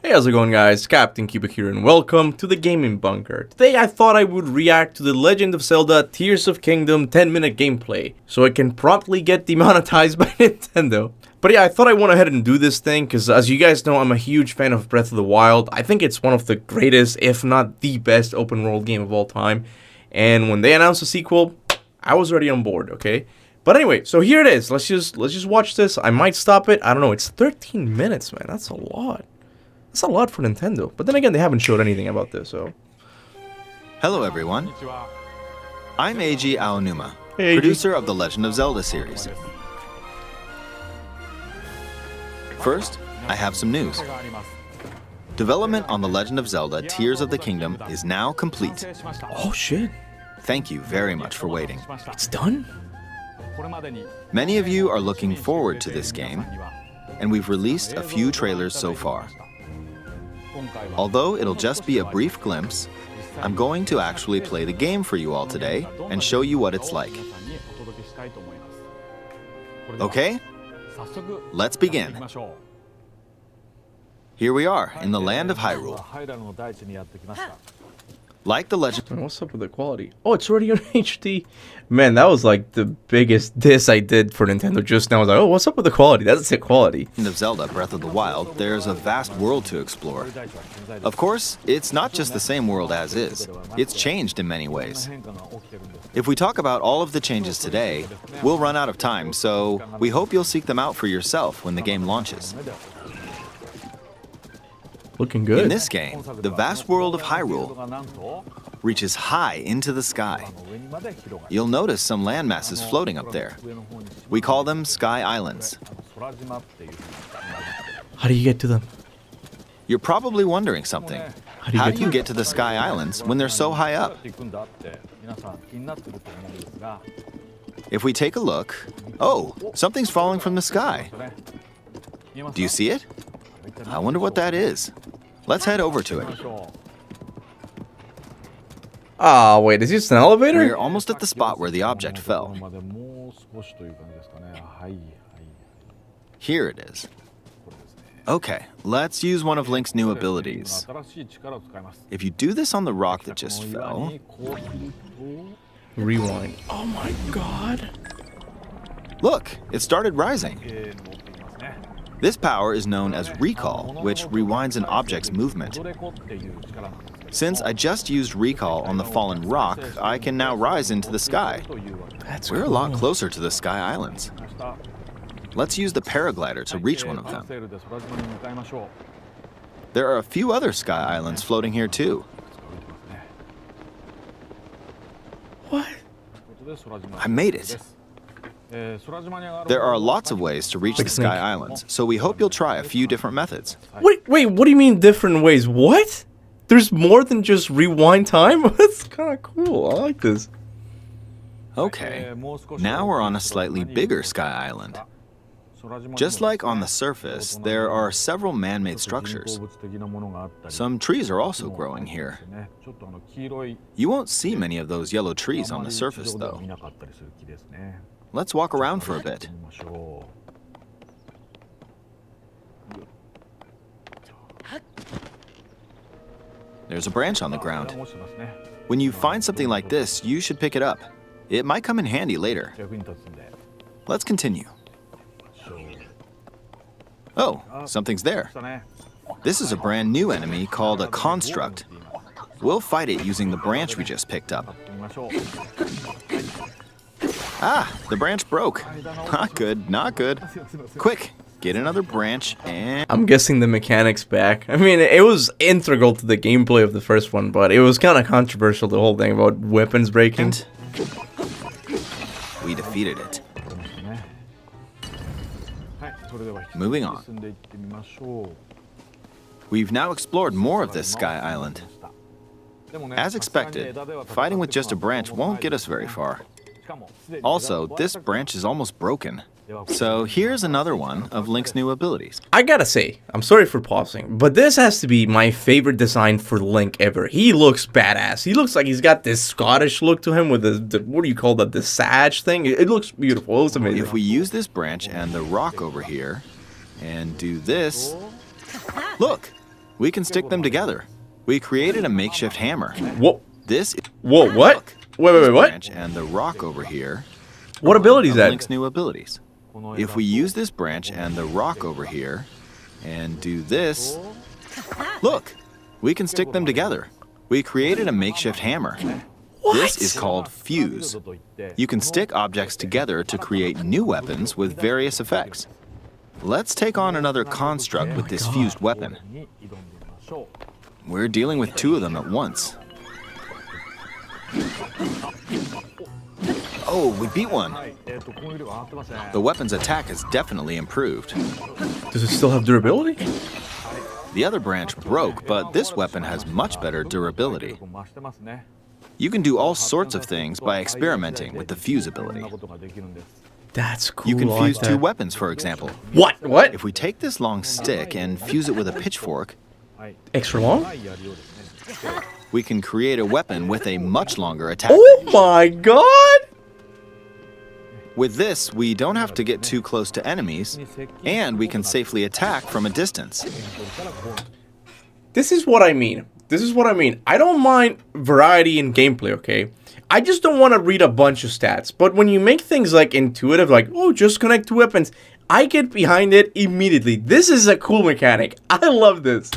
Hey, how's it going, guys? Captain Kuba here, and welcome to the Gaming Bunker. Today I thought I would react to the Legend of Zelda Tears of Kingdom 10-minute gameplay, so I can promptly get demonetized by Nintendo. But yeah, I thought I went ahead and do this thing, because as you guys know, I'm a huge fan of Breath of the Wild. I think it's one of the greatest, if not the best, open world game of all time. And when they announced a sequel, I was already on board, okay? But anyway, so here it is. Let's just watch this. I might stop it. I don't know. It's 13 minutes, man. That's a lot. That's a lot for Nintendo. But then again, they haven't showed anything about this, so. Hello, everyone. I'm Eiji Aonuma, Hey, producer of the Legend of Zelda series. First, I have some news. Development on the Legend of Zelda Tears of the Kingdom is now complete. Oh, shit. Thank you very much for waiting. It's done? Many of you are looking forward to this game, and we've released a few trailers so far. Although it'll just be a brief glimpse, I'm going to actually play the game for you all today and show you what it's like. Okay? Let's begin. Here we are in the land of Hyrule. Like the Legend. What's up with the quality? Oh, it's already on HD. Man, that was like the biggest diss I did for Nintendo just now. I was like, oh, what's up with the quality? That's the quality. of Zelda Breath of the Wild, there's a vast world to explore. Of course, it's not just the same world as is. It's changed in many ways. If we talk about all of the changes today, we'll run out of time, so we hope you'll seek them out for yourself when the game launches. Looking good. In this game, the vast world of Hyrule reaches high into the sky. You'll notice some landmasses floating up there. We call them Sky Islands. How do you get to them? You're probably wondering something. How do you get to the Sky Islands when they're so high up? If we take a look, oh, something's falling from the sky. Do you see it? I wonder what that is. Let's head over to it. Ah, wait, is this an elevator? We're almost at the spot where the object fell. Here it is. Okay, let's use one of Link's new abilities. If you do this on the rock that just fell... Rewind. Oh my god. Look, it started rising. This power is known as recall, which rewinds an object's movement. Since I just used recall on the fallen rock, I can now rise into the sky. We're a lot closer to the Sky Islands. Let's use the paraglider to reach one of them. There are a few other Sky Islands floating here too. What? I made it. There are lots of ways to reach the Sky Islands, so we hope you'll try a few different methods. Wait, what do you mean different ways? What? There's more than just rewind time? That's kind of cool. I like this. Okay, now we're on a slightly bigger Sky Island. Just like on the surface, there are several man-made structures. Some trees are also growing here. You won't see many of those yellow trees on the surface, though. Let's walk around for a bit. There's a branch on the ground. When you find something like this, you should pick it up. It might come in handy later. Let's continue. Oh, something's there. This is a brand new enemy called a construct. We'll fight it using the branch we just picked up. Ah, the branch broke. Not good, not good. Quick, get another branch and... I'm guessing the mechanics back. I mean, it was integral to the gameplay of the first one, but it was kind of controversial, the whole thing about weapons breaking. We defeated it. Moving on. We've now explored more of this Sky Island. As expected, fighting with just a branch won't get us very far. Also, this branch is almost broken. So here's another one of Link's new abilities. I gotta say, I'm sorry for pausing, but this has to be my favorite design for Link ever. He looks badass. He looks like he's got this Scottish look to him with the what do you call that, the sage thing? It looks beautiful. It looks amazing. If we use this branch and the rock over here, and do this, look, We can stick them together. We created a makeshift hammer. Whoa. This Whoa, what? Look, Wait, this what? branch and the rock over here. What ability is that? Link's new abilities. If we use this branch and the rock over here and do this, look, we can stick them together. We created a makeshift hammer. What? This is called fuse. You can stick objects together to create new weapons with various effects. Let's take on another construct with this fused weapon. We're dealing with two of them at once. Oh, we beat one. The weapon's attack has definitely improved. Does it still have durability? The other branch broke, but this weapon has much better durability. You can do all sorts of things by experimenting with the fuse ability. That's cool. You can I like fuse two that. weapons, for example. What? What? If we take this long stick and fuse it with a pitchfork, Extra long? we can create a weapon with a much longer attack. Oh my god! With this, we don't have to get too close to enemies, and we can safely attack from a distance. This is what I mean. This is what I mean. I don't mind variety in gameplay, okay? I just don't want to read a bunch of stats. But when you make things like intuitive, like, oh, just connect two weapons, I get behind it immediately. This is a cool mechanic. I love this.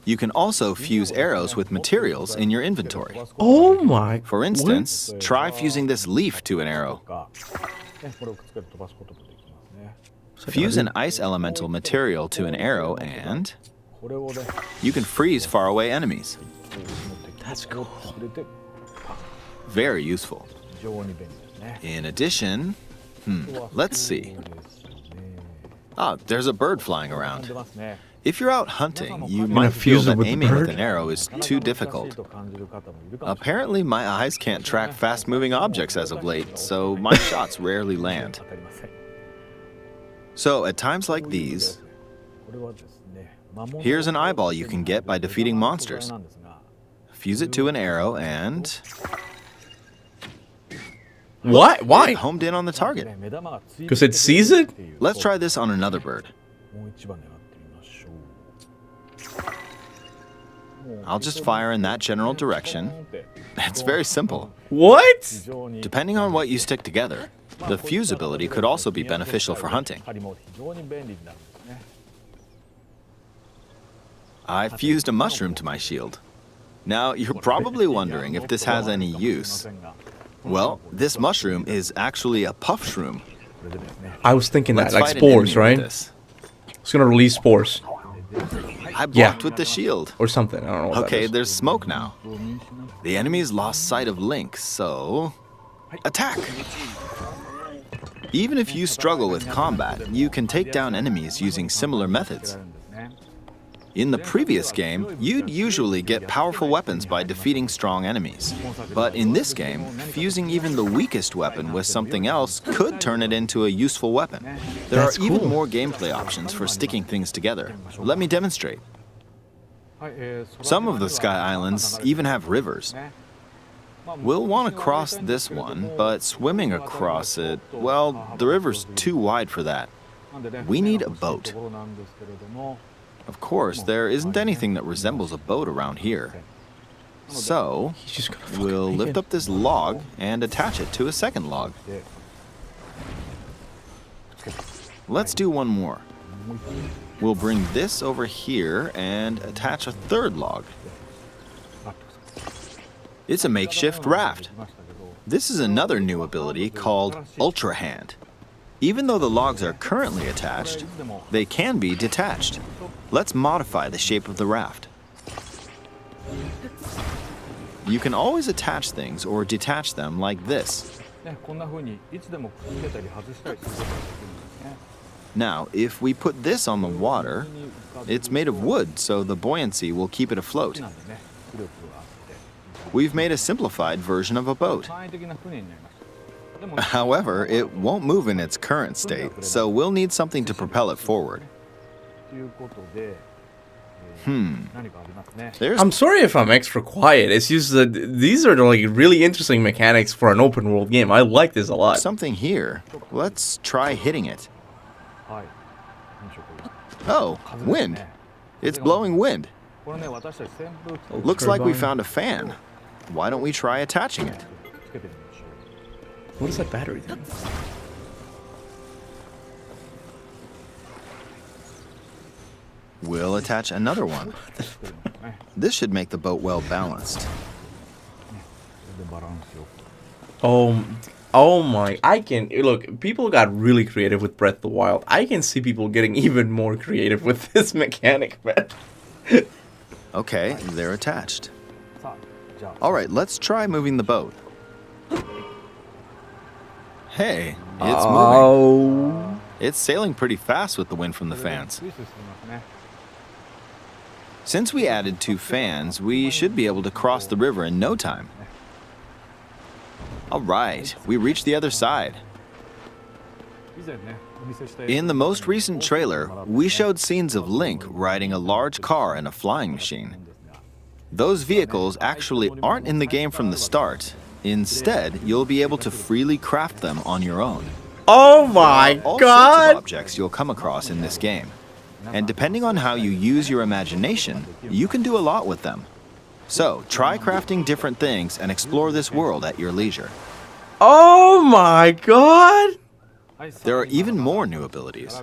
You can also fuse arrows with materials in your inventory. Oh my... For instance, try fusing this leaf to an arrow. Fuse an ice elemental material to an arrow and you can freeze faraway enemies. That's cool. Very useful. In addition, let's see. Ah, there's a bird flying around. If you're out hunting, you might feel fuse it that with the aiming with bird? an arrow is too difficult. Apparently, my eyes can't track fast-moving objects as of late, so my shots rarely land. So, at times like these, here's an eyeball you can get by defeating monsters. Fuse it to an arrow and... What? Why? it homed in on the target. Because it sees it? Let's try this on another bird. I'll just fire in that general direction. It's very simple. What? Depending on what you stick together, the fuse ability could also be beneficial for hunting. I fused a mushroom to my shield. Now, you're probably wondering if this has any use. Well, this mushroom is actually a puff shroom. I was thinking that, Let's like fight an spores, enemy right? with this. It's gonna release spores. I blocked Yeah. with the shield. Or something, I don't know what that Okay, is. there's smoke now. The enemy's lost sight of Link, so... attack! Even if you struggle with combat, you can take down enemies using similar methods. In the previous game, you'd usually get powerful weapons by defeating strong enemies. But in this game, fusing even the weakest weapon with something else could turn it into a useful weapon. There That's are even cool. more gameplay options for sticking things together. Let me demonstrate. Some of the Sky Islands even have rivers. We'll want to cross this one, but swimming across it, well, the river's too wide for that. We need a boat. Of course, there isn't anything that resembles a boat around here. So, He's just gonna fucking we'll make lift it. up this log and attach it to a second log. Let's do one more. We'll bring this over here and attach a third log. It's a makeshift raft. This is another new ability called Ultra Hand. Even though the logs are currently attached, they can be detached. Let's modify the shape of the raft. You can always attach things or detach them like this. Now, if we put this on the water, it's made of wood, so the buoyancy will keep it afloat. We've made a simplified version of a boat. However, it won't move in its current state, so we'll need something to propel it forward. There's I'm sorry if I'm extra quiet. It's just that these are like really interesting mechanics for an open world game. I like this a lot. something here. Let's try hitting it. Oh, wind. It's blowing wind. Looks like we found a fan. Why don't we try attaching it? What is that battery thing? We'll attach another one. This should make the boat well balanced. Oh my, look, people got really creative with Breath of the Wild. I can see people getting even more creative with this mechanic, man. Okay, they're attached. Alright, let's try moving the boat. Hey, it's moving. It's sailing pretty fast with the wind from the fans. Since we added 2 fans, we should be able to cross the river in no time. Alright, we reached the other side. In the most recent trailer, we showed scenes of Link riding a large car and a flying machine. Those vehicles actually aren't in the game from the start. Instead, you'll be able to freely craft them on your own. Oh my all god! Sorts of objects you'll come across in this game. And depending on how you use your imagination, you can do a lot with them. So, try crafting different things and explore this world at your leisure. Oh my god! There are even more new abilities.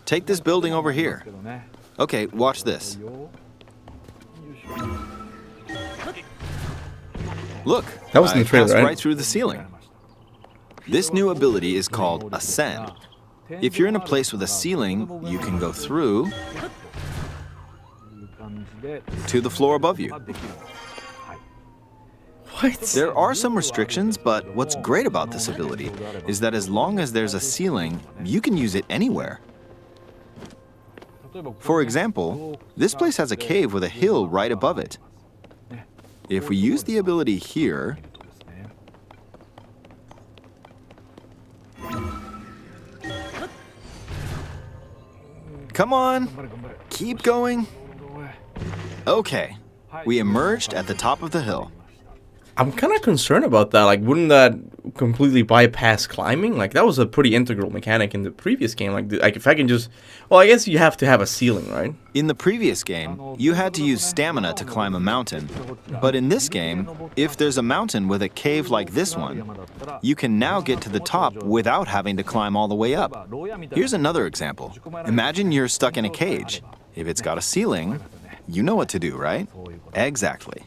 Take this building over here. Okay, watch this. Look, that was in the trailer, passed right? right through the ceiling. This new ability is called Ascend. If you're in a place with a ceiling, you can go through to the floor above you. What? There are some restrictions, but what's great about this ability is that as long as there's a ceiling, you can use it anywhere. For example, this place has a cave with a hill right above it. If we use the ability here, come on, keep going. Okay, we emerged at the top of the hill. I'm kind of concerned about that. Like, wouldn't that completely bypass climbing? Like, that was a pretty integral mechanic in the previous game. Like if I can just... Well, I guess you have to have a ceiling, right? In the previous game, you had to use stamina to climb a mountain. But in this game, if there's a mountain with a cave like this one, you can now get to the top without having to climb all the way up. Here's another example. Imagine you're stuck in a cage. If it's got a ceiling, you know what to do, right? Exactly.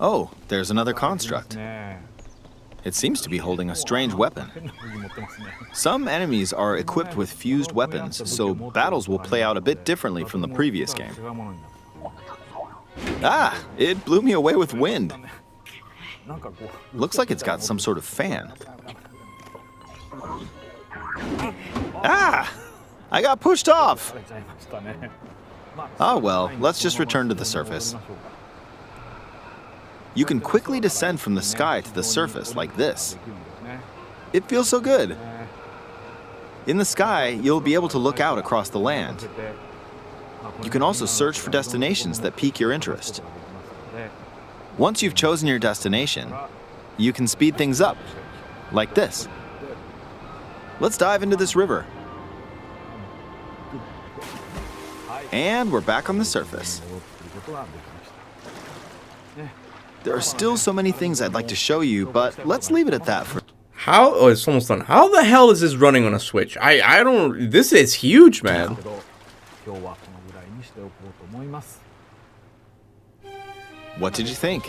Oh, there's another construct. It seems to be holding a strange weapon. Some enemies are equipped with fused weapons, so battles will play out a bit differently from the previous game. Ah, it blew me away with wind. Looks like it's got some sort of fan. Ah, I got pushed off. Oh well, let's just return to the surface. You can quickly descend from the sky to the surface like this. It feels so good. In the sky, you'll be able to look out across the land. You can also search for destinations that pique your interest. Once you've chosen your destination, you can speed things up, like this. Let's dive into this river. And we're back on the surface. There are still so many things I'd like to show you, but let's leave it at that for... How? Oh, it's almost done. How the hell is this running on a Switch? I don't... This is huge, man. What did you think?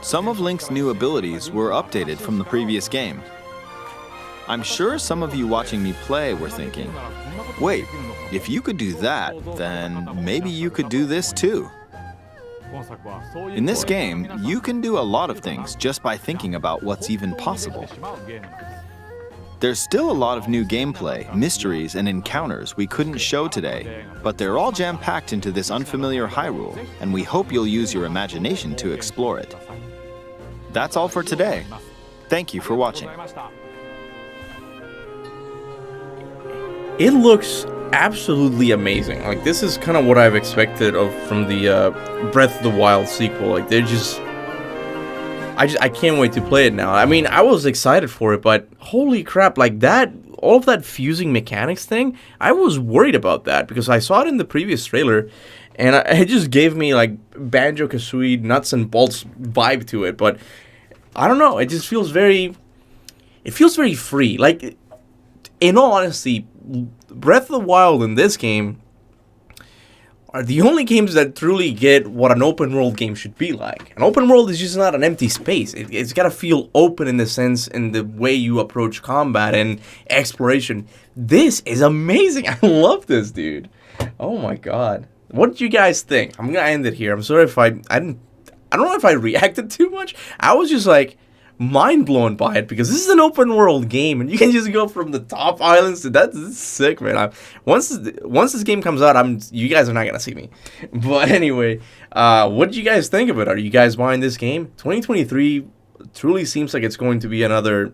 Some of Link's new abilities were updated from the previous game. I'm sure some of you watching me play were thinking, wait, if you could do that, then maybe you could do this too. In this game, you can do a lot of things just by thinking about what's even possible. There's still a lot of new gameplay, mysteries, and encounters we couldn't show today, but they're all jam-packed into this unfamiliar Hyrule, and we hope you'll use your imagination to explore it. That's all for today. Thank you for watching. It looks absolutely amazing. Like, this is kind of what I've expected from the Breath of the Wild sequel. Like, they're just... I can't wait to play it now. I mean, I was excited for it, but holy crap, like that... all of that fusing mechanics thing, I was worried about that because I saw it in the previous trailer, and it just gave me like Banjo-Kazooie nuts and bolts vibe to it. But I don't know, it just feels very, it feels very free. Like, in all honesty, Breath of the Wild in this game are the only games that truly get what an open world game should be like. An open world is just not an empty space. It's got to feel open in the sense, in the way you approach combat and exploration. This is amazing. I love this, dude. Oh my god. What did you guys think? I'm gonna end it here. I'm sorry if I don't know if I reacted too much. I was just like mind blown by it because this is an open world game and you can just go from the top islands to that's sick, man. Once this game comes out, you guys are not gonna see me. But anyway, what did you guys think of it? Are you guys buying this game? 2023 truly seems like it's going to be another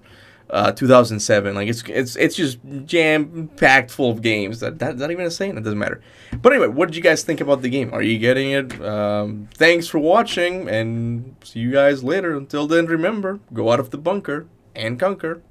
2007. Like it's just jam packed full of games. That's not even a saying. It doesn't matter. But anyway, what did you guys think about the game? Are you getting it? Thanks for watching, and see you guys later. Until then, remember, go out of the bunker and conquer.